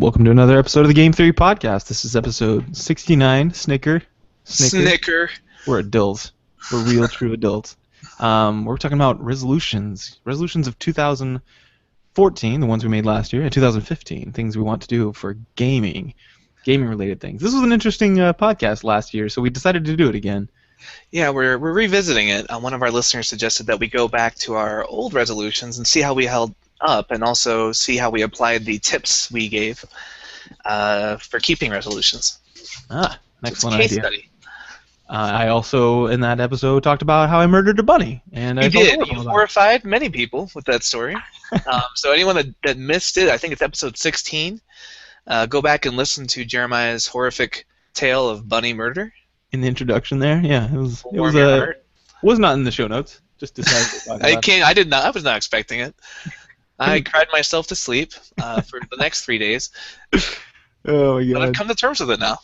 Welcome to another episode of the Game Theory Podcast. This is episode 69. Snicker. We're adults. We're real, true adults. We're talking about resolutions. Resolutions of 2014, the ones we made last year, and 2015, things we want to do for gaming-related things. This was an interesting podcast last year, so we decided to do it again. Yeah, we're revisiting it. One of our listeners suggested that we go back to our old resolutions and see how we held up, and also see how we applied the tips we gave for keeping resolutions. Excellent case idea. Study. I also, in that episode, talked about how I murdered a bunny. And You did. You horrified many people with that story. So anyone that missed it, I think it's episode 16. Go back and listen to Jeremiah's horrific tale of bunny murder. In the introduction there, yeah, it was not in the show notes. Just decided to talk about it. I was not expecting it. I cried myself to sleep for the next 3 days. Oh my god! But I've come to terms with it now.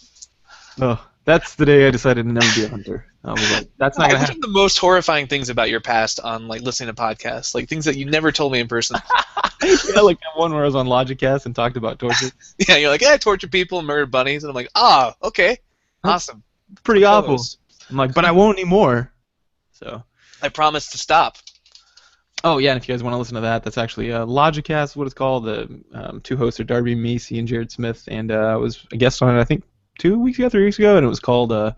Oh, that's the day I decided to never be a hunter. I was like, that's not gonna happen. What are the most horrifying things about your past on listening to podcasts? Like things that you never told me in person. Yeah, like that one where I was on Logicast and talked about torture. Yeah, you're like, I torture people and murder bunnies, and I'm like, okay, awesome. Pretty awful. I'm like, but I won't anymore. So I promise to stop. Oh yeah, and if you guys want to listen to that, that's actually Logicast, what it's called. The two hosts are Darby Macy and Jared Smith, and I was a guest on it, I think 3 weeks ago, and it was called it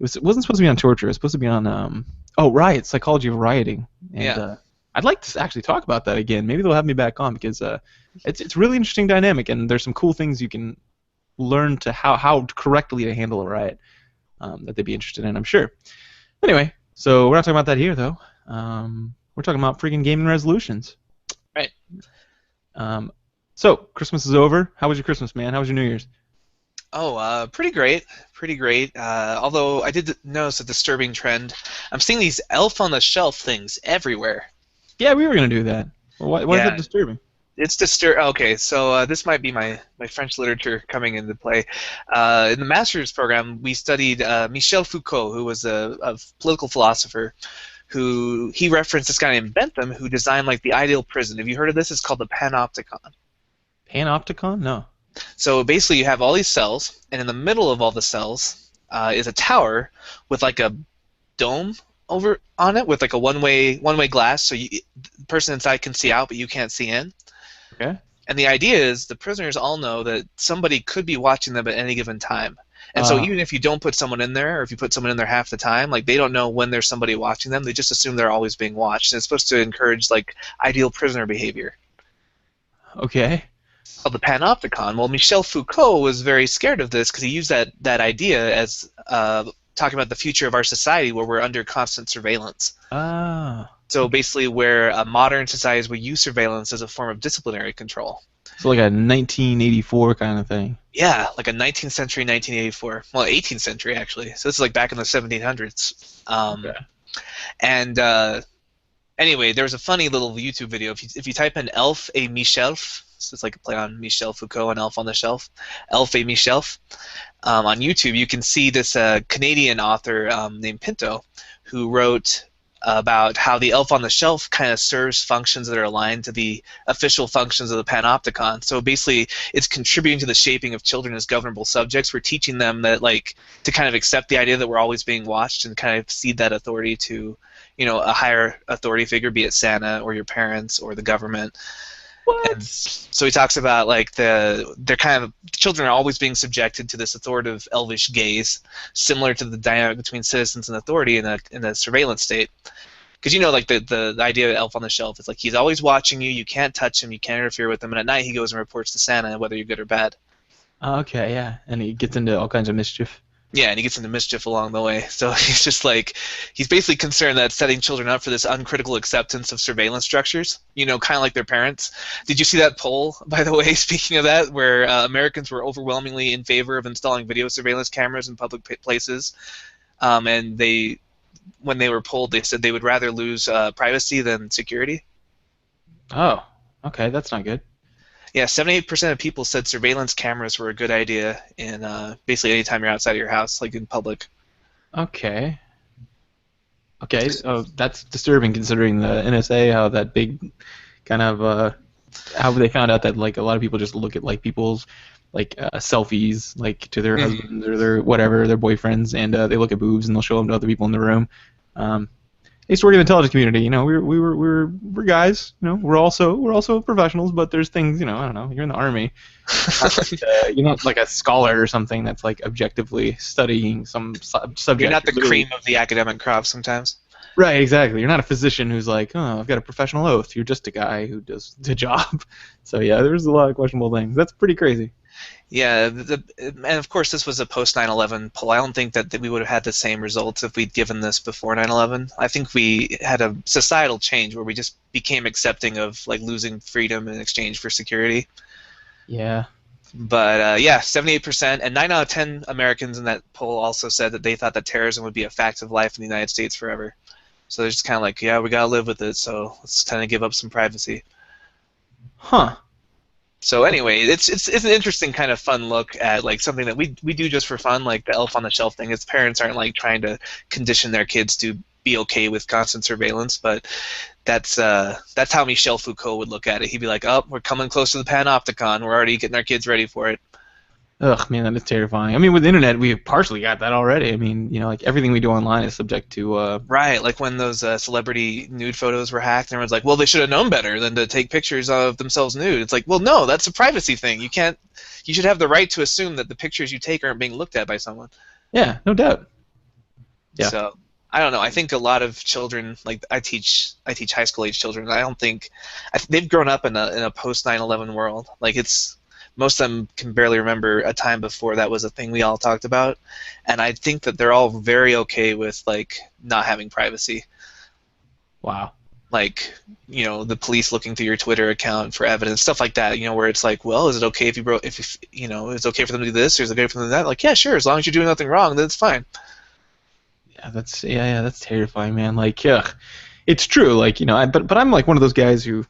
wasn't supposed to be on torture. It was supposed to be on riot, psychology of rioting. And, yeah. I'd like to actually talk about that again. Maybe they'll have me back on because it's really interesting dynamic, and there's some cool things you can learn to how correctly to handle a riot that they'd be interested in, I'm sure. Anyway, so we're not talking about that here though. We're talking about freaking gaming resolutions. Right. So Christmas is over. How was your Christmas, man? How was your New Year's? Oh, pretty great. Pretty great. Although I did notice a disturbing trend. I'm seeing these Elf on the Shelf things everywhere. Yeah, we were gonna do that. Why is it disturbing? It's Okay, so this might be my French literature coming into play. In the master's program, we studied Michel Foucault, who was a political philosopher. He referenced this guy named Bentham, who designed the ideal prison. Have you heard of this? It's called the Panopticon. Panopticon? No. So basically, you have all these cells, and in the middle of all the cells is a tower with a dome over on it with a one-way glass, so the person inside can see out, but you can't see in. Okay. And the idea is the prisoners all know that somebody could be watching them at any given time. And so even if you don't put someone in there, or if you put someone in there half the time, they don't know when there's somebody watching them. They just assume they're always being watched. And it's supposed to encourage ideal prisoner behavior. Okay. Well, the Panopticon. Well, Michel Foucault was very scared of this because he used that idea as talking about the future of our society where we're under constant surveillance. So basically where modern societies will use surveillance as a form of disciplinary control. So like a 1984 kind of thing. Yeah, like a 19th century, 1984. Well, 18th century, actually. So this is back in the 1700s. Okay. And anyway, there was a funny little YouTube video. If you type in Elf a Michelf, so it's a play on Michel Foucault and Elf on the Shelf, Elf a Michelf, on YouTube, you can see this Canadian author named Pinto who wrote about how the Elf on the Shelf kind of serves functions that are aligned to the official functions of the Panopticon. So basically, it's contributing to the shaping of children as governable subjects. We're teaching them that, to kind of accept the idea that we're always being watched and kind of cede that authority to, a higher authority figure, be it Santa or your parents or the government. What? And so he talks about children are always being subjected to this authoritative elvish gaze, similar to the dynamic between citizens and authority in a surveillance state. Because the idea of Elf on the Shelf is he's always watching you. You can't touch him. You can't interfere with him. And at night he goes and reports to Santa whether you're good or bad. Okay, yeah, and he gets into all kinds of mischief. Yeah, and he gets into mischief along the way. So he's just he's basically concerned that setting children up for this uncritical acceptance of surveillance structures, kind of like their parents. Did you see that poll, by the way, speaking of that, where Americans were overwhelmingly in favor of installing video surveillance cameras in public places? And when they were polled, they said they would rather lose privacy than security. Oh, okay, that's not good. Yeah, 78% of people said surveillance cameras were a good idea in basically any time you're outside of your house, in public. Okay. Okay, so that's disturbing considering the NSA, how that big kind of how they found out that like a lot of people just look at like people's like selfies like to their husbands or their whatever their boyfriends, and they look at boobs and they'll show them to other people in the room. Hey, sort of intelligence community, you know, we're guys, you know, we're also professionals, but there's things, you know, I don't know, you're in the army, you're not like a scholar or something that's like objectively studying some subject. You're not the cream of the academic crop sometimes. Right, exactly. You're not a physician who's like, oh, I've got a professional oath. You're just a guy who does the job. So yeah, there's a lot of questionable things. That's pretty crazy. Yeah, and of course this was a post 9/11 poll. I don't think that we would have had the same results if we'd given this before 9/11. I think we had a societal change where we just became accepting of like losing freedom in exchange for security. Yeah. But yeah, 78%, and 9 out of 10 Americans in that poll also said that they thought that terrorism would be a fact of life in the United States forever. So they're just kind of like, yeah, we gotta live with it. So let's kind of give up some privacy. Huh. So anyway, it's an interesting kind of fun look at like something that we do just for fun, like the elf on the shelf thing. Its parents aren't like trying to condition their kids to be okay with constant surveillance, but that's how Michel Foucault would look at it. He'd be like, "Oh, we're coming close to the Panopticon. We're already getting our kids ready for it." Ugh, man, that is terrifying. I mean, with the internet, we've partially got that already. I mean, you know, like everything we do online is subject to. Right, like when those celebrity nude photos were hacked, and everyone's like, "Well, they should have known better than to take pictures of themselves nude." It's like, well, no, that's a privacy thing. You can't. You should have the right to assume that the pictures you take aren't being looked at by someone. Yeah, no doubt. Yeah. So I don't know. I think a lot of children, like I teach high school age children. I don't think they've grown up in a post 9/11 world. Like most of them can barely remember a time before that was a thing we all talked about, and I think that they're all very okay with like not having privacy. Wow. Like, you know, the police looking through your Twitter account for evidence, stuff like that. You know, where it's like, well, is it okay if you know, is it okay for them to do this, or is it okay for them to do that? Like, yeah, sure, as long as you're doing nothing wrong, then it's fine. Yeah, that's terrifying, man. Like, yeah, it's true. Like, you know, but I'm like one of those guys who.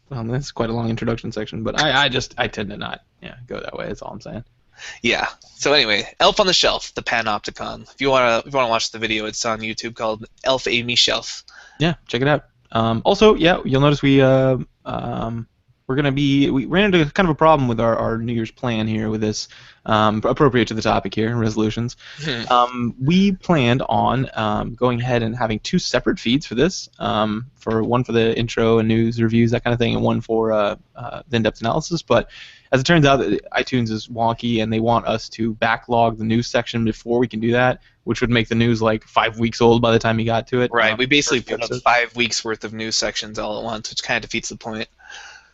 Well, that's quite a long introduction section, but I tend to not go that way. That's all I'm saying. Yeah. So anyway, Elf on the Shelf, the Panopticon. If you wanna watch the video, it's on YouTube called Elf a Me-Shelf. Yeah, check it out. Also, yeah, you'll notice we ran into kind of a problem with our New Year's plan here with this, appropriate to the topic here, resolutions. We planned on going ahead and having two separate feeds for this, for one for the intro and news reviews, that kind of thing, and one for the in-depth analysis. But as it turns out, iTunes is wonky, and they want us to backlog the news section before we can do that, which would make the news like 5 weeks old by the time you got to it. Right. We basically put up 5 weeks worth of news sections all at once, which kind of defeats the point.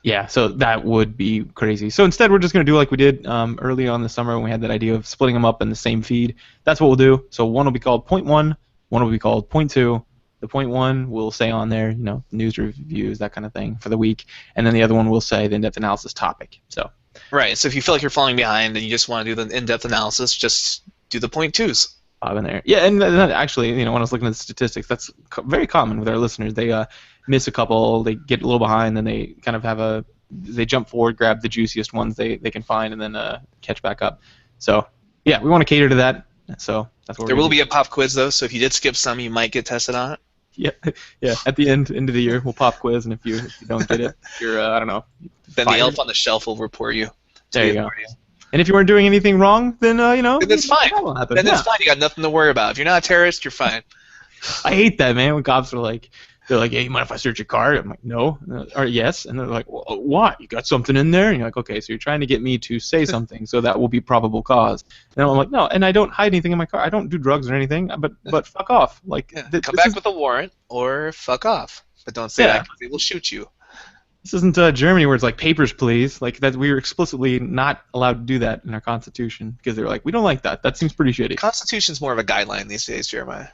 Yeah, so that would be crazy. So instead, we're just going to do like we did early on in the summer when we had that idea of splitting them up in the same feed. That's what we'll do. So one will be called Point 1, one will be called Point 2. The Point 1 will say on there, you know, news reviews, that kind of thing for the week, and then the other one will say the in-depth analysis topic. So. Right. So if you feel like you're falling behind and you just want to do the in-depth analysis, just do the Point 2s. In there. Yeah, and actually, you know, when I was looking at the statistics, that's very common with our listeners. They miss a couple, they get a little behind, then they kind of they jump forward, grab the juiciest ones they can find, and then catch back up. So, yeah, we want to cater to that. So that's what there will be a pop quiz though. So if you did skip some, you might get tested on it. Yeah. At the end of the year, we'll pop quiz, and if you don't get it, you're I don't know. Then fired. The elf on the shelf will report you. There you go. And if you weren't doing anything wrong, then you know. Then it's fine. Then it's fine. You got nothing to worry about. If you're not a terrorist, you're fine. I hate that, man. When cops are like, they're like, "Hey, you mind if I search your car?" I'm like, "No," or "Yes," and they're like, well, "What? You got something in there?" And you're like, "Okay, so you're trying to get me to say something, so that will be probable cause." And I'm like, "No," and I don't hide anything in my car. I don't do drugs or anything. But fuck off. Like, come back with a warrant or fuck off. But don't say that because they will shoot you. This isn't Germany where it's like papers, please. Like that, we were explicitly not allowed to do that in our constitution because they were like, we don't like that. That seems pretty shitty. Constitution's more of a guideline these days, Jeremiah.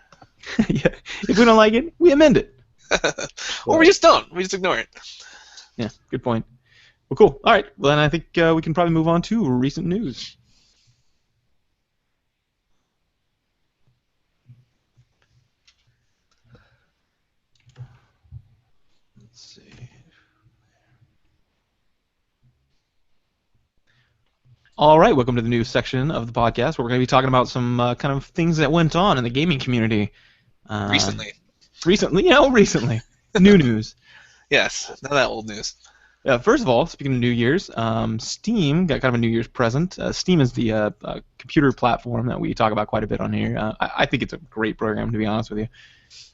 Yeah. If we don't like it, we amend it. Or we just don't. We just ignore it. Yeah. Good point. Well, cool. All right. Well, then I think we can probably move on to recent news. All right, welcome to the news section of the podcast where we're going to be talking about some kind of things that went on in the gaming community. Recently. Recently. New news. Yes, none of that old news. First of all, speaking of New Year's, Steam got kind of a New Year's present. Steam is the computer platform that we talk about quite a bit on here. I think it's a great program, to be honest with you.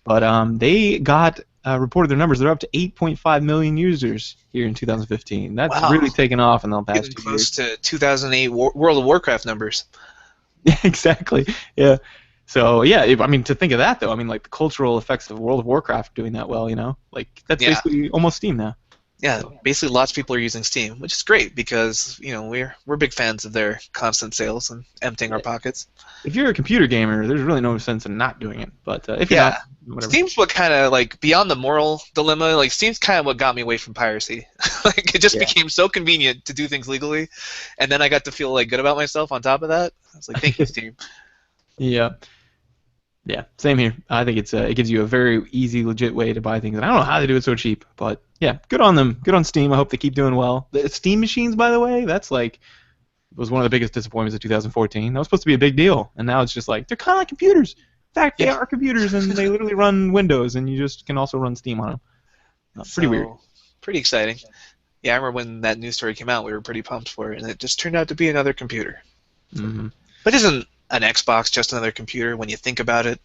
But they got reported their numbers. They're up to 8.5 million users here in 2015. That's really taken off in the past 2 years. Close to 2008 World of Warcraft numbers. Yeah, exactly. Yeah. So yeah, I mean, to think of that though, I mean, like the cultural effects of World of Warcraft doing that well, like that's basically almost Steam now. Yeah, basically lots of people are using Steam, which is great because we're big fans of their constant sales and emptying our pockets. If you're a computer gamer, there's really no sense in not doing it. But if you're not, whatever. Steam's what kind of like beyond the moral dilemma. Like Steam's kind of what got me away from piracy. Like it just became so convenient to do things legally, and then I got to feel like good about myself on top of that. I was like, thank you, Steam. Yeah. Yeah, same here. I think it gives you a very easy, legit way to buy things, and I don't know how they do it so cheap, but yeah, good on them. Good on Steam. I hope they keep doing well. The Steam machines, by the way, that's like was one of the biggest disappointments of 2014. That was supposed to be a big deal, and now it's just like they're kind of like computers. In fact, they are computers, and they literally run Windows, and you just can also run Steam on them. Pretty weird. Pretty exciting. Yeah, I remember when that news story came out, we were pretty pumped for it, and it just turned out to be another computer. Mm-hmm. But isn't an Xbox just another computer when you think about it?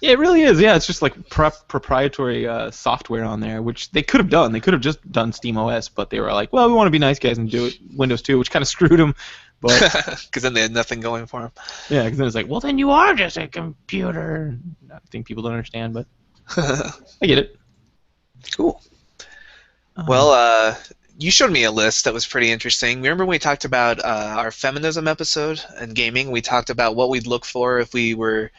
Yeah, it really is. Yeah, it's just like proprietary software on there, which they could have done. They could have just done SteamOS, but they were like, well, we want to be nice guys and do it Windows 2, which kind of screwed them. Because then they had nothing going for them. Yeah, because then it's like, well, then you are just a computer. I think people don't understand, but I get it. Cool. Well, you showed me a list that was pretty interesting. Remember when we talked about our feminism episode in gaming? We talked about what we'd look for if we were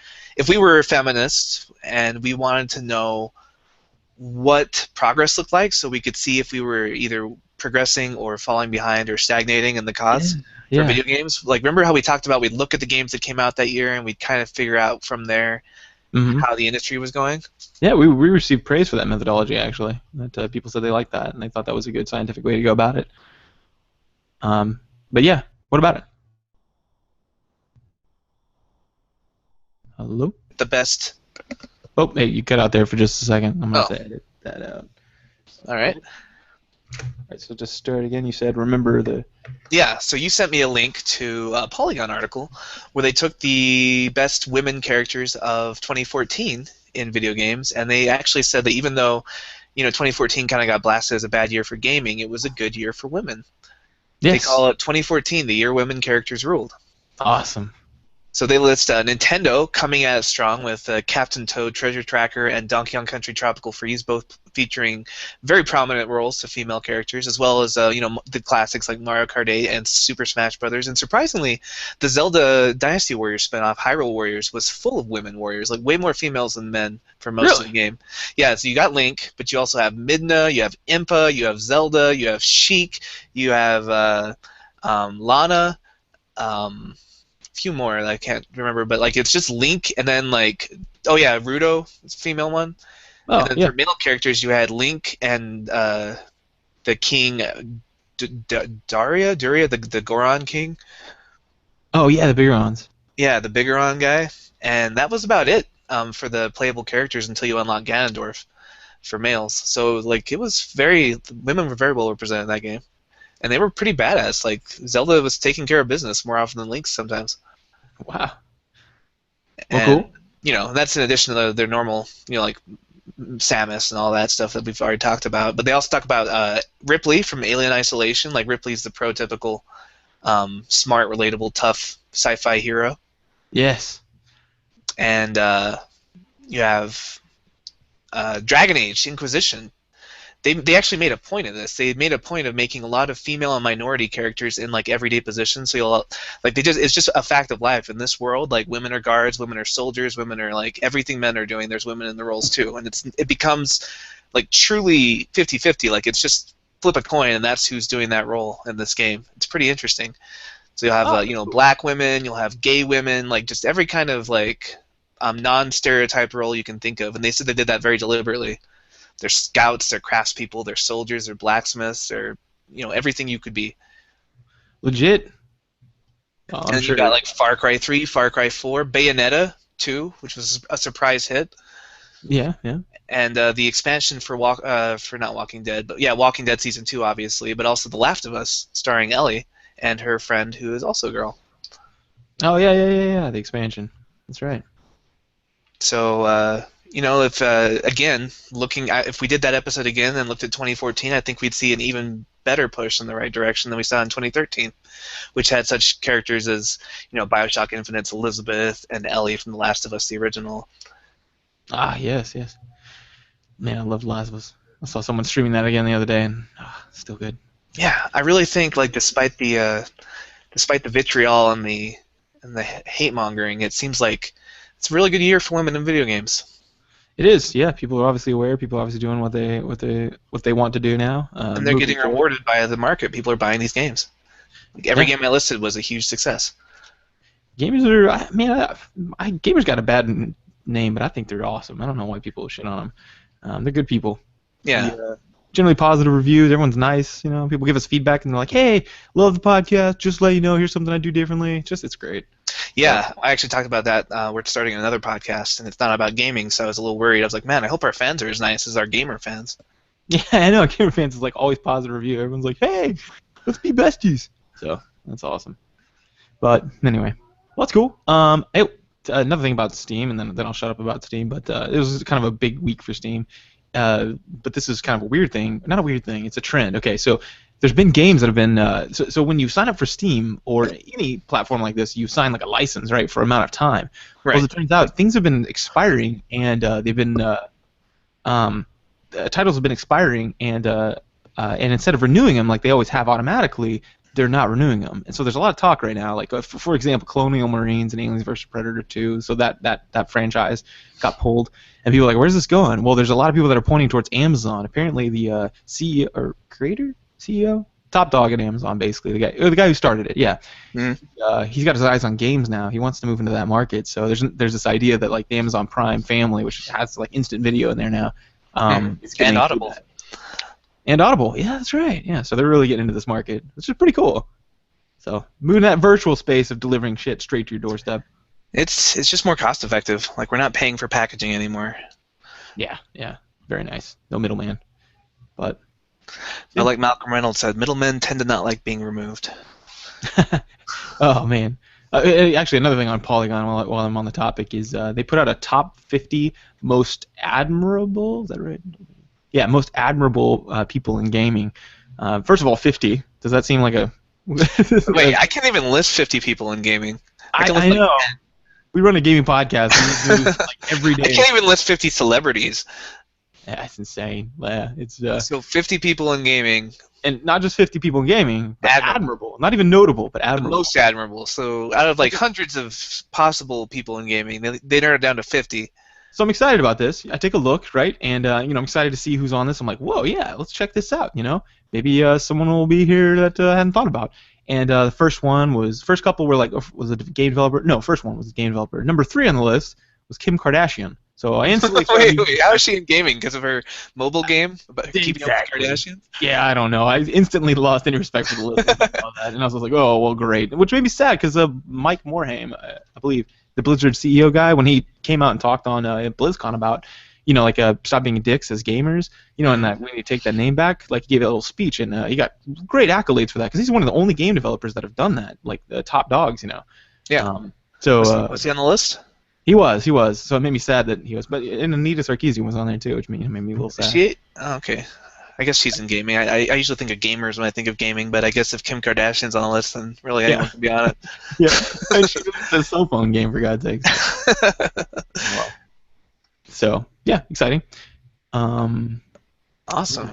feminists, and we wanted to know what progress looked like so we could see if we were either progressing or falling behind or stagnating in the cause for video games. Like, remember how we talked about we'd look at the games that came out that year and we'd kind of figure out from there how the industry was going? Yeah, we received praise for that methodology, actually. That people said they liked that, and they thought that was a good scientific way to go about it. But yeah, what about it? Hello? The best. Oh, hey, you cut out there for just a second. I'm going to have to edit that out. All right. All right, so just start again. You said remember the... Yeah, so you sent me a link to a Polygon article where they took the best women characters of 2014 in video games, and they actually said that even though 2014 kind of got blasted as a bad year for gaming, it was a good year for women. Yes. They call it 2014 the year women characters ruled. Awesome. So they list Nintendo coming at it strong with Captain Toad Treasure Tracker and Donkey Kong Country Tropical Freeze, both featuring very prominent roles to female characters, as well as the classics like Mario Kart 8 and Super Smash Brothers. And surprisingly, the Zelda Dynasty Warriors spinoff, Hyrule Warriors, was full of women warriors, like way more females than men for most of the game. Yeah, so you got Link, but you also have Midna, you have Impa, you have Zelda, you have Sheik, you have Lana. Few more that I can't remember, but like it's just Link, and then like Ruto, female one. Oh, and then for male characters, you had Link and the King Daria, the Goron King. Oh yeah, the Bigorons. Yeah, the Bigoron guy, and that was about it for the playable characters until you unlock Ganondorf for males. So like women were very well represented in that game. And they were pretty badass. Like Zelda was taking care of business more often than Link sometimes. Wow. And, cool. That's in addition to their normal, like Samus and all that stuff that we've already talked about. But they also talk about Ripley from Alien Isolation. Like Ripley's the prototypical smart, relatable, tough sci-fi hero. Yes. And you have Dragon Age Inquisition. They actually made a point of this. They made a point of making a lot of female and minority characters in like everyday positions. So it's just a fact of life in this world. Like women are guards, women are soldiers, women are like everything men are doing. There's women in the roles too, and it becomes like truly 50-50. Like it's just flip a coin, and that's who's doing that role in this game. It's pretty interesting. So you'll have black women, you'll have gay women, like just every kind of like non-stereotype role you can think of, and they said they did that very deliberately. They're scouts, they're craftspeople, they're soldiers, they're blacksmiths, they're everything you could be. Legit. And you got like Far Cry 3, Far Cry 4, Bayonetta 2, which was a surprise hit. Yeah, yeah. And the expansion for not Walking Dead, but yeah, Walking Dead season 2, obviously, but also The Last of Us, starring Ellie and her friend, who is also a girl. Oh yeah. The expansion. That's right. So if again if we did that episode again and looked at 2014, I think we'd see an even better push in the right direction than we saw in 2013, which had such characters as BioShock Infinite's Elizabeth and Ellie from The Last of Us, the original. Ah, yes. Man, I loved Last of Us. I saw someone streaming that again the other day, and still good. Yeah, I really think despite the vitriol and the hate mongering, it seems like it's a really good year for women in video games. It is, yeah. People are obviously aware. People are obviously doing what they want to do now. And they're getting rewarded by the market. People are buying these games. Every game I listed was a huge success. Gamers gamers got a bad name, but I think they're awesome. I don't know why people shit on them. They're good people. Yeah. Generally positive reviews. Everyone's nice. People give us feedback and they're like, "Hey, love the podcast. Just let you know, here's something I do differently." It's great. Yeah, I actually talked about that. We're starting another podcast, and it's not about gaming, so I was a little worried. I was like, man, I hope our fans are as nice as our gamer fans. Yeah, I know. Gamer fans is like always positive review. Everyone's like, "Hey, let's be besties." So that's awesome. But anyway, well, that's cool. Another thing about Steam, and then I'll shut up about Steam. But it was kind of a big week for Steam. But this is kind of a weird thing. Not a weird thing. It's a trend. Okay, so there's been games that have been so when you sign up for Steam or any platform like this, you sign like a license, right, for an amount of time. Right. Well, as it turns out, things have been expiring, and they've been titles have been expiring, and instead of renewing them like they always have automatically, they're not renewing them. And so there's a lot of talk right now, like for example, Colonial Marines and Aliens vs. Predator 2. So that franchise got pulled, and people are like, "Where's this going?" Well, there's a lot of people that are pointing towards Amazon. Apparently, the CEO or CEO, top dog at Amazon, basically the guy who started it. Yeah, he's got his eyes on games now. He wants to move into that market. So there's this idea that like the Amazon Prime family, which has like instant video in there now, and Audible. And Audible, yeah, that's right. Yeah, so they're really getting into this market, which is pretty cool. So moving that virtual space of delivering shit straight to your doorstep. It's just more cost effective. Like we're not paying for packaging anymore. Yeah, very nice. No middleman. But like Malcolm Reynolds said, middlemen tend to not like being removed. Oh man. Actually, another thing on Polygon while I'm on the topic is they put out a top 50 most admirable. Is that right? Yeah, most admirable people in gaming. First of all, 50. Does that seem like a... Wait, I can't even list 50 people in gaming. I know. We run a gaming podcast. We do this, like, every day. I can't even list 50 celebrities. Yeah, that's insane. Yeah, it's so 50 people in gaming. And not just 50 people in gaming, but admirable. Not even notable, but admirable. The most admirable. So out of like hundreds of possible people in gaming, they narrowed it down to 50. So I'm excited about this. I take a look, right, and I'm excited to see who's on this. I'm like, whoa, yeah, let's check this out. Maybe someone will be here that I hadn't thought about. And the first couple were like, was it a game developer? No, first one was a game developer. Number 3 on the list was Kim Kardashian. So I instantly wait, how is she in gaming? Because of her mobile game about keeping up with Kardashians? Yeah, I don't know. I instantly lost any respect for the list and I was like, oh, well, great. Which made me sad because Mike Morhaime, I believe, the Blizzard CEO guy, when he came out and talked on BlizzCon about, stop being dicks as gamers, and that when you take that name back, like he gave a little speech, and he got great accolades for that because he's one of the only game developers that have done that, like the top dogs, Yeah. Was he on the list? He was. So it made me sad that he was. But and Anita Sarkeesian was on there too, which made me a little sad. Okay. I guess she's in gaming. I usually think of gamers when I think of gaming, but I guess if Kim Kardashian's on the list, then really anyone can be on it. Yeah. And she released a cell phone game, for God's sake. Wow. So, yeah, exciting. Awesome.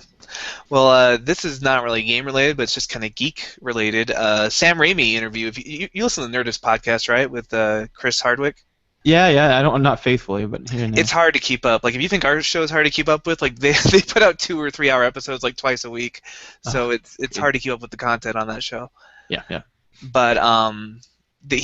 Well, this is not really game related, but it's just kind of geek related. Sam Raimi interview. If you listen to the Nerdist podcast, right, with Chris Hardwick? Yeah. I'm not faithfully, but here and there. It's hard to keep up. Like if you think our show is hard to keep up with, like they put out 2 or 3 hour episodes like twice a week, so it's hard to keep up with the content on that show. Yeah. But they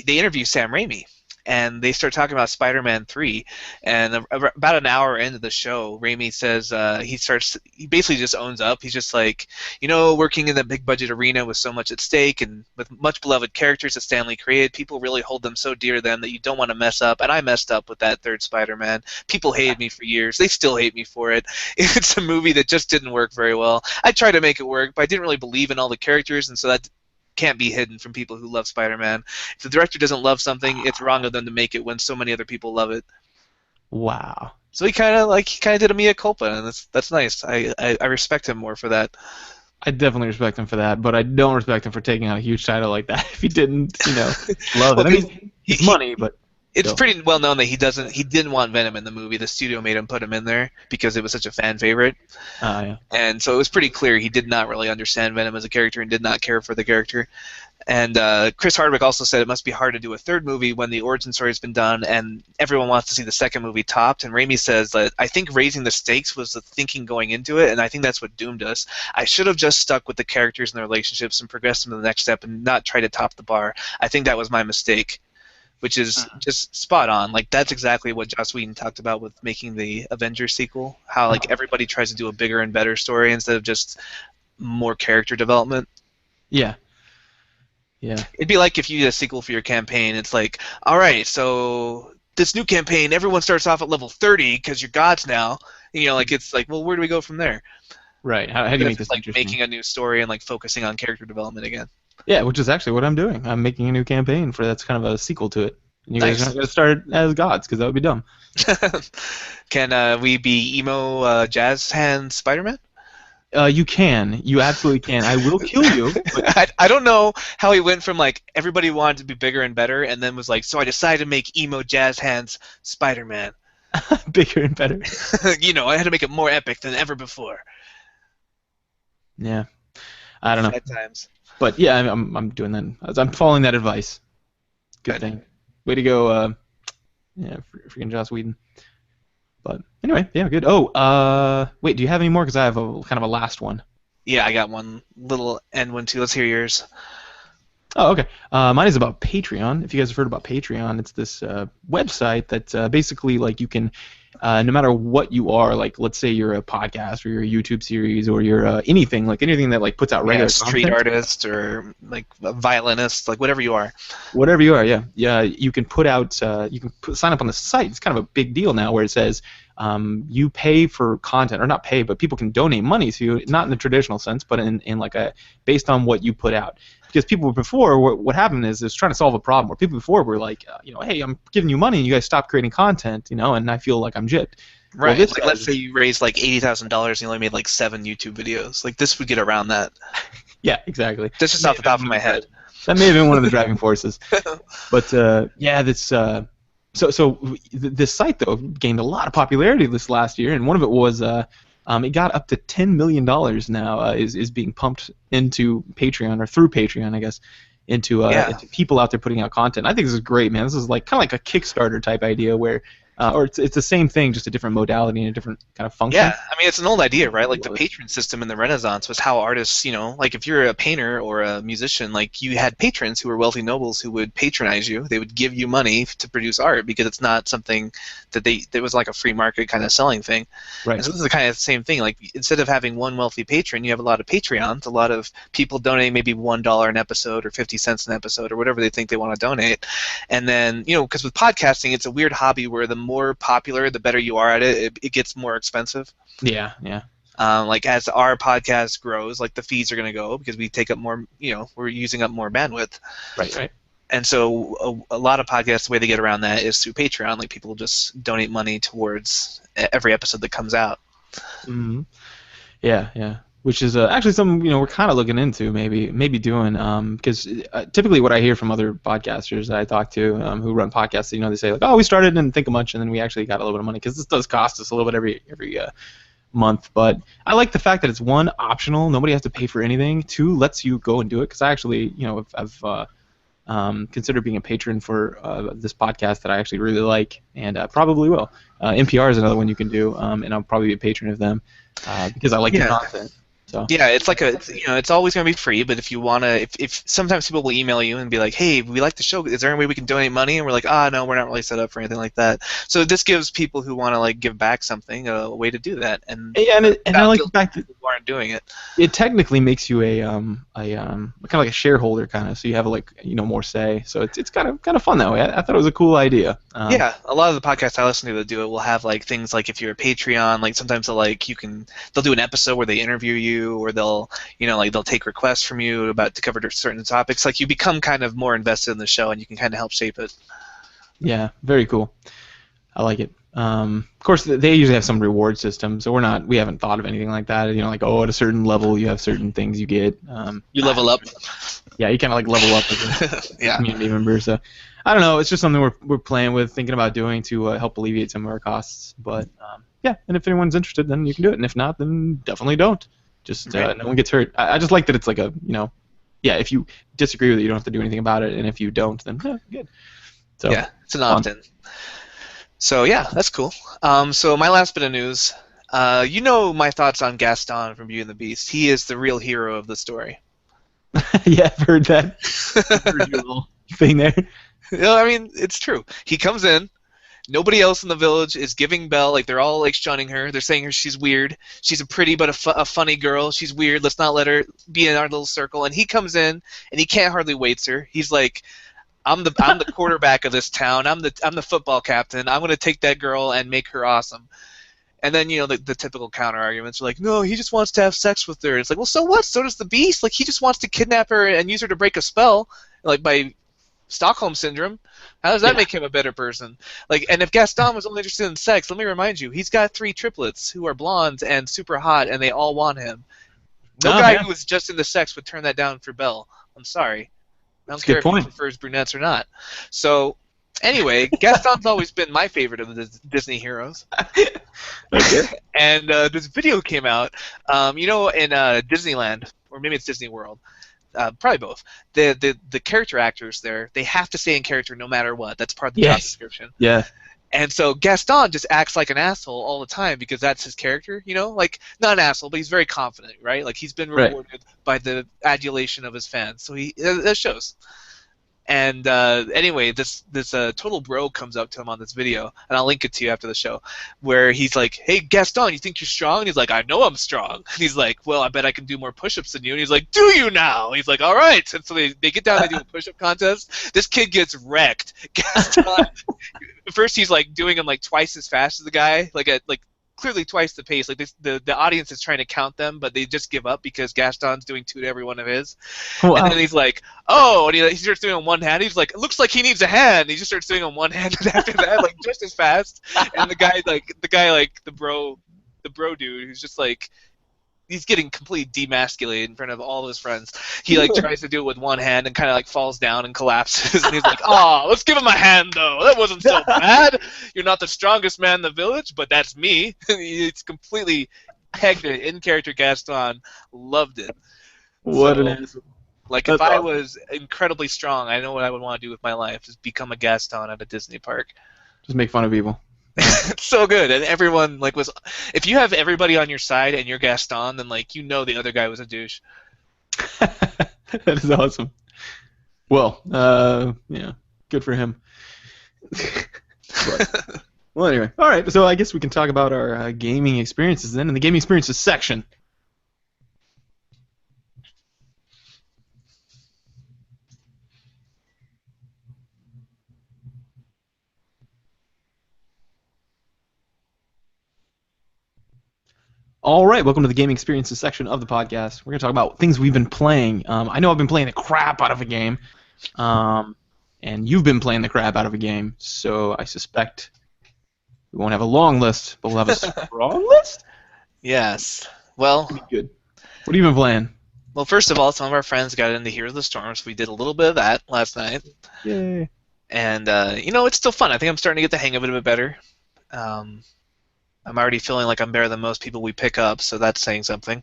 interview Sam Raimi, and they start talking about Spider-Man 3. And about an hour into the show, Raimi says he basically just owns up. He's just like, working in the big budget arena with so much at stake and with much beloved characters that Stan Lee created, people really hold them so dear to them that you don't want to mess up. And I messed up with that third Spider-Man. People hated me for years. They still hate me for it. It's a movie that just didn't work very well. I tried to make it work, but I didn't really believe in all the characters, and so that can't be hidden from people who love Spider-Man. If the director doesn't love something, it's wrong of them to make it when so many other people love it. Wow. So he kind of did a mea culpa, and that's nice. I respect him more for that. I definitely respect him for that, but I don't respect him for taking on a huge title like that if he didn't, love it. I mean, it's money, but it's pretty well known that he didn't want Venom in the movie. The studio made him put him in there because it was such a fan favorite. Yeah. And so it was pretty clear he did not really understand Venom as a character and did not care for the character. And Chris Hardwick also said it must be hard to do a third movie when the origin story has been done and everyone wants to see the second movie topped. And Raimi says that I think raising the stakes was the thinking going into it, and I think that's what doomed us. I should have just stuck with the characters and their relationships and progressed them to the next step and not try to top the bar. I think that was my mistake. Which is just spot on. Like, that's exactly what Joss Whedon talked about with making the Avengers sequel. How, like, everybody tries to do a bigger and better story instead of just more character development. Yeah. Yeah. It'd be like if you did a sequel for your campaign. It's like, all right, so this new campaign, everyone starts off at level 30 because you're gods now. It's like, well, where do we go from there? Right. How do you make this like making a new story and, like, focusing on character development again. Yeah, which is actually what I'm doing. I'm making a new campaign that's kind of a sequel to it. And you guys are not going to start as gods because that would be dumb. Can we be emo jazz hand Spider-Man? You can. You absolutely can. I will kill you. But I don't know how he went from, like, everybody wanted to be bigger and better and then was like, so I decided to make emo jazz hands Spider-Man. Bigger and better. I had to make it more epic than ever before. Yeah. I don't know. Bad times. But yeah, I'm doing that. I'm following that advice. Good thing. Way to go, freaking Joss Whedon. But anyway, yeah, good. Oh, wait, do you have any more? Because I have a kind of a last one. Yeah, I got one little end one too. Let's hear yours. Oh, okay. Mine is about Patreon. If you guys have heard about Patreon, it's this website that basically, like, you can, no matter what you are, like, let's say you're a podcast or you're a YouTube series or you're anything that, like, puts out regular street content. artist or, like, a violinist, like, whatever you are. Whatever you are, yeah. Yeah, you can put out, sign up on the site. It's kind of a big deal now where it says you pay for content, or not pay, but people can donate money to you, not in the traditional sense, but in like based on what you put out. Because people before, what happened is trying to solve a problem where people before were like, hey, I'm giving you money and you guys stop creating content, and I feel like I'm gypped. Right. Well, like, let's say you raised like $80,000 and you only made like 7 YouTube videos. Like, this would get around that. Yeah, exactly. That's just off the top of my head. That may have been one of the driving forces. But yeah, this this site though gained a lot of popularity this last year, and one of it was it got up to $10 million now is being pumped into Patreon, or through Patreon, I guess, into people out there putting out content. I think this is great, man. This is like kind of like a Kickstarter type idea where, or it's the same thing, just a different modality and a different kind of function. Yeah, I mean, it's an old idea, right? Like, the patron system in the Renaissance was how artists, like, if you're a painter or a musician, like, you had patrons who were wealthy nobles who would patronize you. They would give you money to produce art because it's not something that it was like a free market kind of selling thing. Right. And so this is the kind of same thing. Like, instead of having one wealthy patron, you have a lot of Patreons, a lot of people donating maybe $1 an episode or 50 cents an episode or whatever they think they want to donate. And then, because with podcasting, it's a weird hobby where the more popular, the better you are at it, it gets more expensive. Yeah, yeah. Like, as our podcast grows, like, the fees are going to go because we take up more, we're using up more bandwidth. Right. And so a lot of podcasts, the way they get around that is through Patreon. Like, people just donate money towards every episode that comes out. Mm-hmm. Yeah. Which is actually something we're kind of looking into maybe doing, because typically what I hear from other podcasters that I talk to who run podcasts, they say like, oh, we started and didn't think of much, and then we actually got a little bit of money, because this does cost us a little bit every month. But I like the fact that it's, one, optional, nobody has to pay for anything. Two, lets you go and do it, because I actually I've considered being a patron for this podcast that I actually really like, and probably will. NPR is another one you can do, and I'll probably be a patron of them because I like the content. So yeah, it's like it's always going to be free, but if you want to, if sometimes people will email you and be like, hey, we like the show, is there any way we can donate money? And we're like, no, we're not really set up for anything like that. So this gives people who want to like give back something a way to do that, and I like the fact that people aren't doing it. It technically makes you a kind of like a shareholder kind of, so you have like more say. So it's kind of fun that way. I thought it was a cool idea. Yeah, a lot of the podcasts I listen to that do it will have like things like if you're a Patreon, like sometimes they'll do an episode where they interview you, or they'll they'll take requests from you to cover certain topics. Like you become kind of more invested in the show, and you can kind of help shape it. Yeah, very cool. I like it. Of course, they usually have some reward system, so we haven't thought of anything like that. Like at a certain level, you have certain things you get. You level up. Yeah, you kind of like level up as a community member. So I don't know. It's just something we're playing with, thinking about doing to help alleviate some of our costs. But yeah, and if anyone's interested, then you can do it, and if not, then definitely don't. Just no one gets hurt. I just like that it's like a yeah. If you disagree with it, you don't have to do anything about it, and if you don't, then good. So yeah, it's an opt-in. So yeah, that's cool. So my last bit of news, my thoughts on Gaston from Beauty and the Beast. He is the real hero of the story. Yeah, I've heard that. I've heard your little thing there. I mean, it's true. He comes in. Nobody else in the village is giving Belle, like they're all like shunning her. They're saying she's weird. She's a pretty but a funny girl. She's weird. Let's not let her be in our little circle. And he comes in and he can't hardly wait her. He's like, I'm the quarterback of this town. I'm the football captain. I'm gonna take that girl and make her awesome. And then the typical counter arguments are like, no, he just wants to have sex with her. It's like, well, so what? So does the Beast. Like he just wants to kidnap her and use her to break a spell, like by Stockholm syndrome. How does that make him a better person? Like, and if Gaston was only interested in sex, let me remind you, he's got 3 triplets who are blondes and super hot, and they all want him. No guy who was just into sex would turn that down for Belle. I'm sorry. I don't care if he prefers brunettes or not. So, anyway, Gaston's always been my favorite of the Disney heroes. Okay. And this video came out, in Disneyland, or maybe it's Disney World. Probably both. The character actors there, they have to stay in character no matter what. That's part of the job description. Yeah. And so Gaston just acts like an asshole all the time because that's his character, like not an asshole, but he's very confident, right? Like he's been rewarded by the adulation of his fans, so that shows. And anyway, this total bro comes up to him on this video, and I'll link it to you after the show, where he's like, hey, Gaston, you think you're strong? And he's like, I know I'm strong. And he's like, well, I bet I can do more push-ups than you. And he's like, do you now? And he's like, all right. And so they get down, they do a push-up contest. This kid gets wrecked. Gaston, first he's like doing them like twice as fast as the guy, like clearly twice the pace. Like the audience is trying to count them, but they just give up because Gaston's doing 2 to every one of his. Wow. And then he's like, oh, and he starts doing on one hand. He's like, it looks like he needs a hand. And he just starts doing on one hand, and after that, like just as fast. And the guy, the bro dude, who's just like, he's getting completely demasculated in front of all of his friends. He like tries to do it with one hand and kind of like falls down and collapses. And he's like, "Oh, let's give him a hand though. That wasn't so bad. You're not the strongest man in the village, but that's me." It's completely pegged it in character. Gaston loved it. What an asshole. Like if I was incredibly strong, I know what I would want to do with my life is become a Gaston at a Disney park. Just make fun of people. It's so good, and everyone if you have everybody on your side and you're Gaston, then the other guy was a douche. That is awesome. Well, yeah, good for him. Well, anyway, all right. So I guess we can talk about our gaming experiences then in the gaming experiences section. All right, welcome to the gaming experiences section of the podcast. We're going to talk about things we've been playing. I know I've been playing the crap out of a game, and you've been playing the crap out of a game, so I suspect we won't have a long list, but we'll have a strong list? Yes. Well, good. What have you been playing? Well, first of all, some of our friends got into Heroes of the Storm, so we did a little bit of that last night. Yay. And, it's still fun. I think I'm starting to get the hang of it a bit better. I'm already feeling like I'm better than most people we pick up, so that's saying something.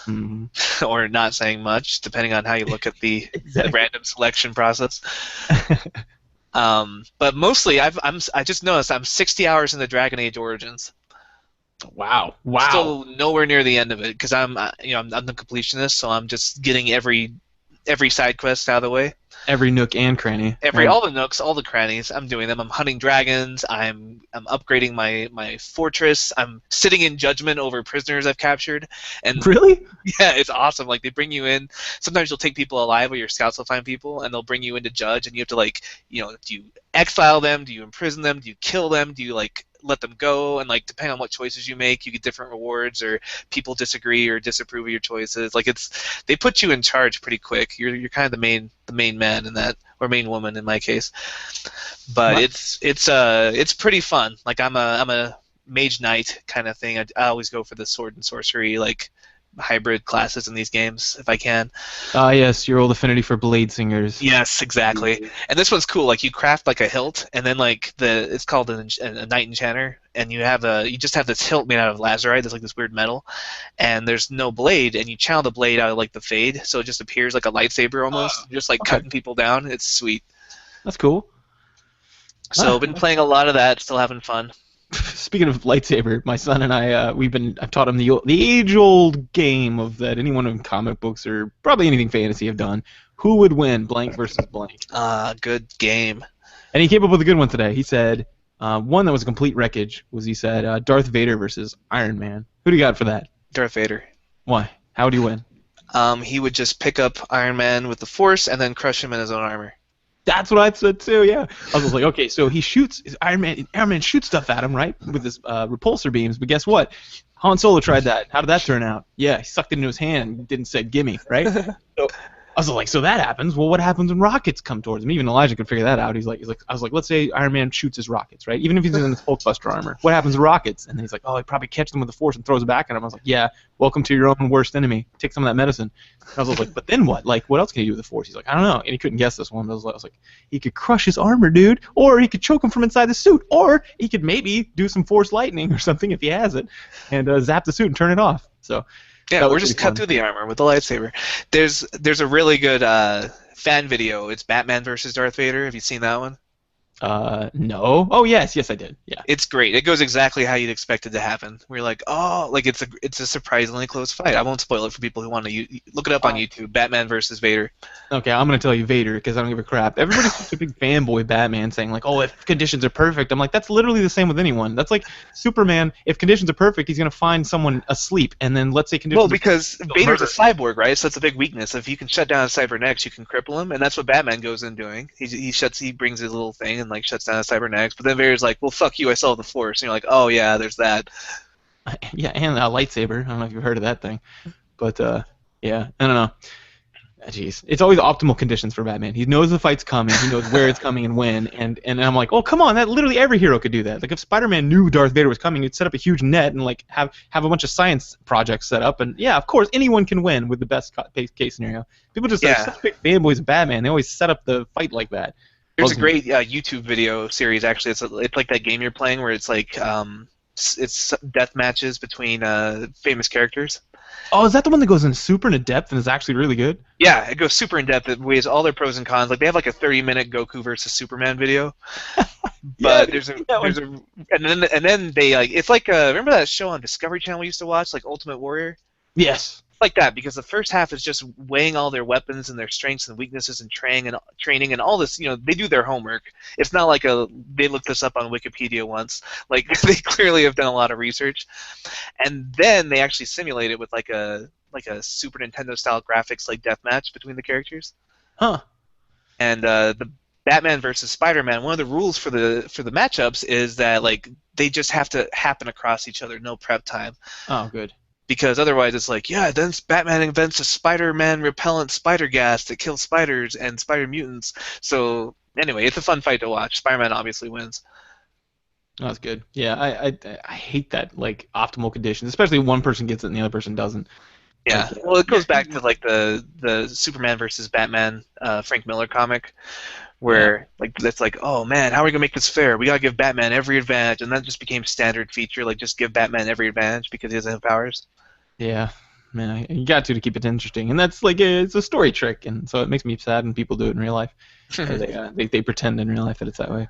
Mm-hmm. Or not saying much, depending on how you look at the random selection process. But mostly, I just noticed I'm 60 hours in the Dragon Age Origins. Wow. Still nowhere near the end of it because I'm the completionist, so I'm just getting every side quest out of the way. Every nook and cranny. All the nooks, all the crannies, I'm doing them. I'm hunting dragons. I'm upgrading my fortress. I'm sitting in judgment over prisoners I've captured. And really? Yeah, it's awesome. Like they bring you in. Sometimes you'll take people alive, or your scouts will find people, and they'll bring you in to judge, and you have to do you exile them? Do you imprison them? Do you kill them? Do you let them go? And depending on what choices you make, you get different rewards, or people disagree or disapprove of your choices. They put you in charge pretty quick. You're kind of the main man in that, or main woman in my case. But what? It's pretty fun. I'm a mage knight kind of thing. I always go for the sword and sorcery hybrid classes in these games if I can. Yes, your old affinity for blade singers. Yes, exactly. And this one's cool. You craft a hilt, and then it's called a knight enchanter, and you just have this hilt made out of lazurite. That's this weird metal, and there's no blade, and you channel the blade out of the fade, so it just appears like a lightsaber almost, just cutting people down. It's sweet. That's cool. So I've been playing a lot of that, still having fun. Speaking of lightsaber, my son and I've taught him the age-old game of that anyone in comic books or probably anything fantasy have done. Who would win, blank versus blank? Good game. And he came up with a good one today. He said one that was a complete wreckage was he said Darth Vader versus Iron Man. Who do you got for that? Darth Vader. Why? How would he win? He would just pick up Iron Man with the Force and then crush him in his own armor. That's what I said too. Yeah, I was like, okay, so he shoots Iron Man shoots stuff at him, right, with his repulsor beams. But guess what? Han Solo tried that. How did that turn out? Yeah, he sucked it into his hand. Didn't say gimme, right? So I was like, so that happens. Well, what happens when rockets come towards him? Even Elijah could figure that out. I was like, let's say Iron Man shoots his rockets, right? Even if he's in his Hulkbuster armor, what happens to rockets? And then he's like, oh, he probably catches them with the Force and throws it back at him. I was like, yeah, welcome to your own worst enemy. Take some of that medicine. And I was like, but then what? What else can he do with the Force? He's like, I don't know. And he couldn't guess this one. I was like, he could crush his armor, dude, or he could choke him from inside the suit, or he could maybe do some Force lightning or something if he has it, and zap the suit and turn it off. So. Yeah, we're just cut through the armor with the lightsaber. There's a really good fan video. It's Batman versus Darth Vader. Have you seen that one? No. Oh, yes, I did. Yeah. It's great. It goes exactly how you'd expect it to happen. We're like, oh, it's a surprisingly close fight. I won't spoil it for people who want to look it up on YouTube. Batman versus Vader. Okay, I'm gonna tell you Vader because I don't give a crap. Everybody's such a big fanboy Batman saying oh, if conditions are perfect. I'm like, that's literally the same with anyone. That's like Superman. If conditions are perfect, he's gonna find someone asleep, and then let's say conditions. Well, because Vader's a cyborg, right? So that's a big weakness. If you can shut down a cybernetics, you can cripple him, and that's what Batman goes in doing. He brings his little thing and shuts down a cybernetics. But then Vader's like, well, fuck you, I still have the Force. And you're like, oh yeah, there's that. Yeah, and a lightsaber. I don't know if you've heard of that thing, but yeah, I don't know. Jeez, it's always optimal conditions for Batman. He knows the fight's coming. He knows where it's coming and when. And I'm like, oh, come on, that literally every hero could do that. If Spider-Man knew Darth Vader was coming, he'd set up a huge net and have a bunch of science projects set up. And yeah, of course, anyone can win with the best case scenario. People just are such big fanboys of Batman. They always set up the fight like that. There's a great YouTube video series actually. It's like that game you're playing where it's it's death matches between famous characters. Oh, is that the one that goes in super into depth and is actually really good? Yeah, it goes super in depth. It weighs all their pros and cons. They have a 30-minute Goku versus Superman video. But and then they it's remember that show on Discovery Channel we used to watch, Ultimate Warrior? Yes. Like that, because the first half is just weighing all their weapons and their strengths and weaknesses and training and all this. They do their homework. It's not like they looked this up on Wikipedia once. They clearly have done a lot of research, and then they actually simulate it with a Super Nintendo style graphics deathmatch between the characters. Huh. And the Batman versus Spider-Man. One of the rules for the matchups is that they just have to happen across each other, no prep time. Oh, good. Because otherwise it's then Batman invents a Spider-Man repellent spider gas that kills spiders and spider mutants. So anyway, it's a fun fight to watch. Spider-Man obviously wins. That's good. Yeah, I hate that optimal conditions, especially when one person gets it and the other person doesn't. Yeah, well, it goes back to the Superman versus Batman Frank Miller comic, where it's oh man, how are we gonna make this fair? We gotta give Batman every advantage, and that just became standard feature. Just give Batman every advantage because he doesn't have powers. Yeah, man, you got to keep it interesting, and that's it's a story trick, and so it makes me sad when people do it in real life. They pretend in real life that it's that way.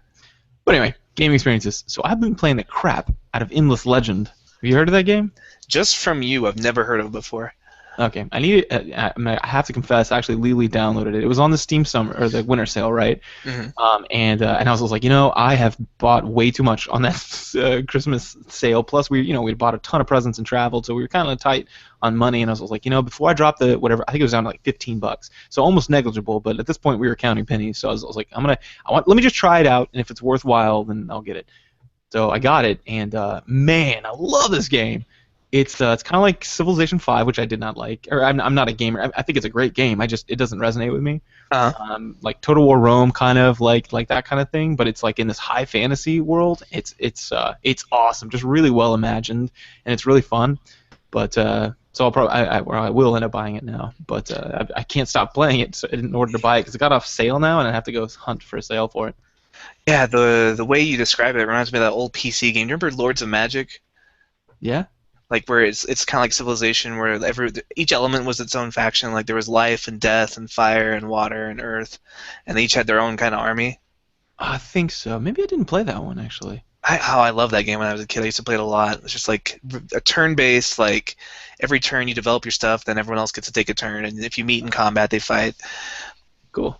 But anyway, gaming experiences. So I've been playing the crap out of Endless Legend. you heard of that game? Just from you, I've never heard of it before. Okay, I need it. I have to confess, actually, Lily downloaded it. It was on the Steam summer or the winter sale, right? Hmm. And I was like, I have bought way too much on that Christmas sale. Plus, we bought a ton of presents and traveled, so we were kind of tight on money. And I was like, before I drop the whatever, I think it was down to like $15, so almost negligible. But at this point, we were counting pennies. So I was like, let me just try it out, and if it's worthwhile, then I'll get it. So I got it, and man, I love this game. It's kind of like Civilization 5, which I did not like. Or I'm not a gamer. I think it's a great game. It doesn't resonate with me. Uh-huh. Like Total War Rome, kind of like that kind of thing. But it's like in this high fantasy world. It's awesome, just really well imagined, and it's really fun. But so I will end up buying it now. But I can't stop playing it in order to buy it because it got off sale now, and I have to go hunt for a sale for it. Yeah, the way you describe it reminds me of that old PC game. Do you remember Lords of Magic? Yeah. Like where it's kind of like Civilization, where each element was its own faction. Like there was life and death and fire and water and earth, and they each had their own kind of army. I think so. Maybe I didn't play that one actually. I loved that game when I was a kid. I used to play it a lot. It's just like a turn-based, like every turn you develop your stuff, then everyone else gets to take a turn, and if you meet in combat, they fight. Cool.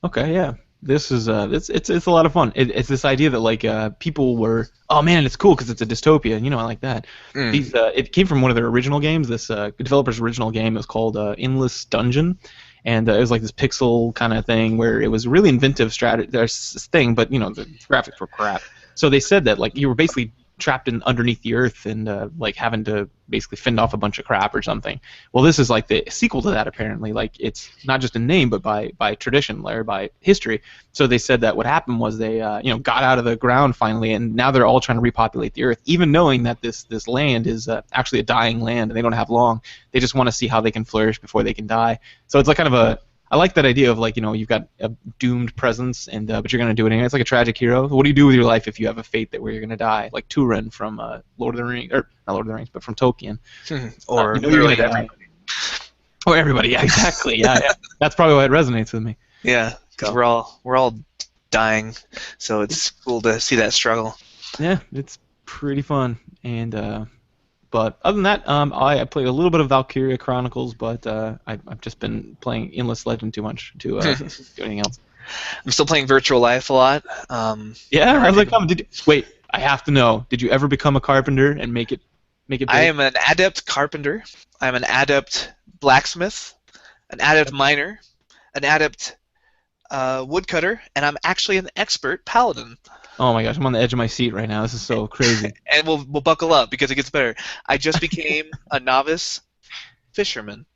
Okay, yeah. This is it's a lot of fun. It's this idea that like people were, oh man, it's cool because it's a dystopia, and I like that. It came from one of their original games. This developer's original game was called Endless Dungeon, and it was like this pixel kind of thing where it was a really inventive thing, but the graphics were crap. So they said that like you were basically trapped underneath the earth and like having to basically fend off a bunch of crap or something. Well, this is like the sequel to that apparently. Like it's not just a name, but by tradition or by history. So they said that what happened was they got out of the ground finally, and now they're all trying to repopulate the earth, even knowing that this land is actually a dying land and they don't have long. They just want to see how they can flourish before they can die. So it's like kind of I like that idea of like you've got a doomed presence and but you're gonna do it anyway. It's like a tragic hero. What do you do with your life if you have a fate where you're gonna die? Like Turin from Lord of the Rings, or not Lord of the Rings, but from Tolkien. Or literally everybody. Or everybody, yeah, exactly. Yeah. That's probably why it resonates with me. Yeah, because we're all dying, so it's cool to see that struggle. Yeah, it's pretty fun, and but other than that, I played a little bit of Valkyria Chronicles, but I've just been playing Endless Legend too much to do anything else. I'm still playing Virtual Life a lot. Yeah, I was like, wait, I have to know. Did you ever become a carpenter and make it big? I am an adept carpenter. I'm an adept blacksmith, an adept miner, an adept woodcutter, and I'm actually an expert paladin. Oh my gosh, I'm on the edge of my seat right now. This is so crazy. And we'll buckle up because it gets better. I just became a novice fisherman.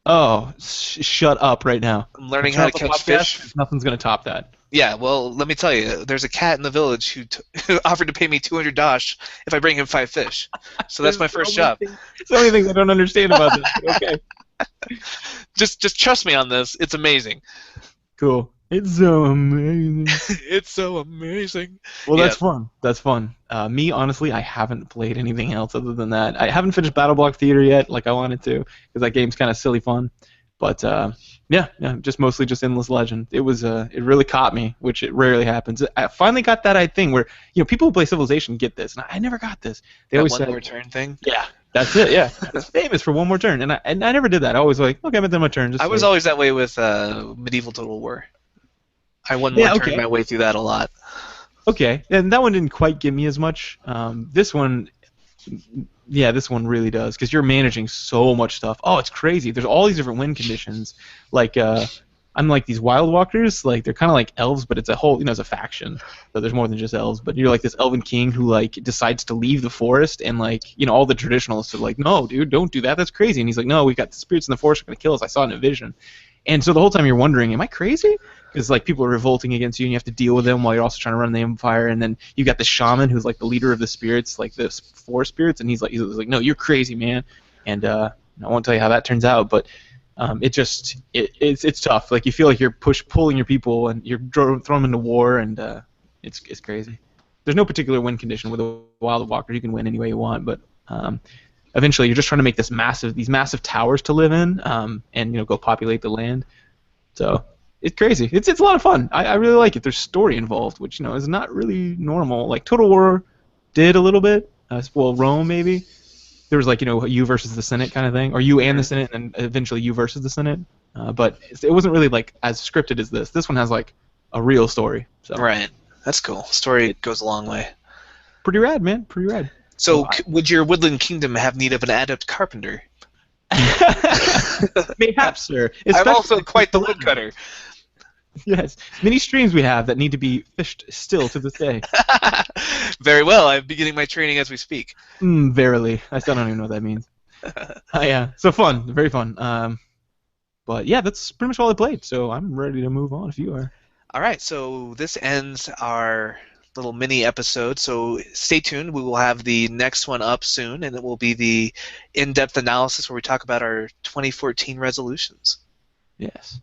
Oh, shut up right now. I'm learning how to catch fish. Nothing's going to top that. Yeah, well, let me tell you, there's a cat in the village who offered to pay me 200 dosh if I bring him 5 fish. So that's my first job. It's the only thing I don't understand about this. Okay. Just trust me on this. It's amazing. Cool. It's so amazing. It's so amazing. Well, that's fun. That's fun. Me, honestly, I haven't played anything else other than that. I haven't finished Battle Block Theater yet, like I wanted to, because that game's kind of silly fun. But yeah, just mostly just Endless Legend. It really caught me, which it rarely happens. I finally got that thing where people who play Civilization get this, and I never got this. They always say one more turn thing. Yeah. That's it, yeah. It's famous for one more turn, and I never did that. I always like, okay, I'm at my turn. I was always that way with Medieval Total War. I one more turn my way through that a lot. Okay, and that one didn't quite give me as much. This one really does, because you're managing so much stuff. Oh, it's crazy. There's all these different win conditions. Like, unlike these Wild Walkers, like they're kind of like elves, but it's a whole, it's a faction. So there's more than just elves. But you're like this elven king who like decides to leave the forest, and like all the traditionalists are like, no, dude, don't do that. That's crazy. And he's like, no, we've got the spirits in the forest are gonna kill us. I saw it in a vision. And so the whole time you're wondering, am I crazy? Because like people are revolting against you, and you have to deal with them while you're also trying to run the empire. And then you've got the shaman who's like the leader of the spirits, like the forest spirits, and he's like, no, you're crazy, man. And I won't tell you how that turns out, but it's tough. Like you feel like you're pulling your people, and you're throwing them into war, and it's crazy. There's no particular win condition with the Wild Walkers. You can win any way you want, but eventually you're just trying to make these massive towers to live in, and go populate the land. So it's crazy. It's a lot of fun. I really like it. There's story involved, which is not really normal. Like Total War did a little bit, well, Rome maybe. There was like you versus the Senate kind of thing, or you and the Senate, and then eventually you versus the Senate. But it wasn't really like as scripted as this. This one has like a real story. So right, that's cool. Story goes a long way. Pretty rad, man. Pretty rad. So would your Woodland Kingdom have need of an adept carpenter? Mayhaps, sir. I'm also quite the woodcutter. Yes, many streams we have that need to be fished still to this day. Very well. I'm beginning my training as we speak. Verily. I still don't even know what that means. Yeah, so fun. Very fun. But yeah, that's pretty much all I played, so I'm ready to move on if you are. All right, so this ends our little mini episode, so stay tuned. We will have the next one up soon, and it will be the in-depth analysis where we talk about our 2014 resolutions. Yes.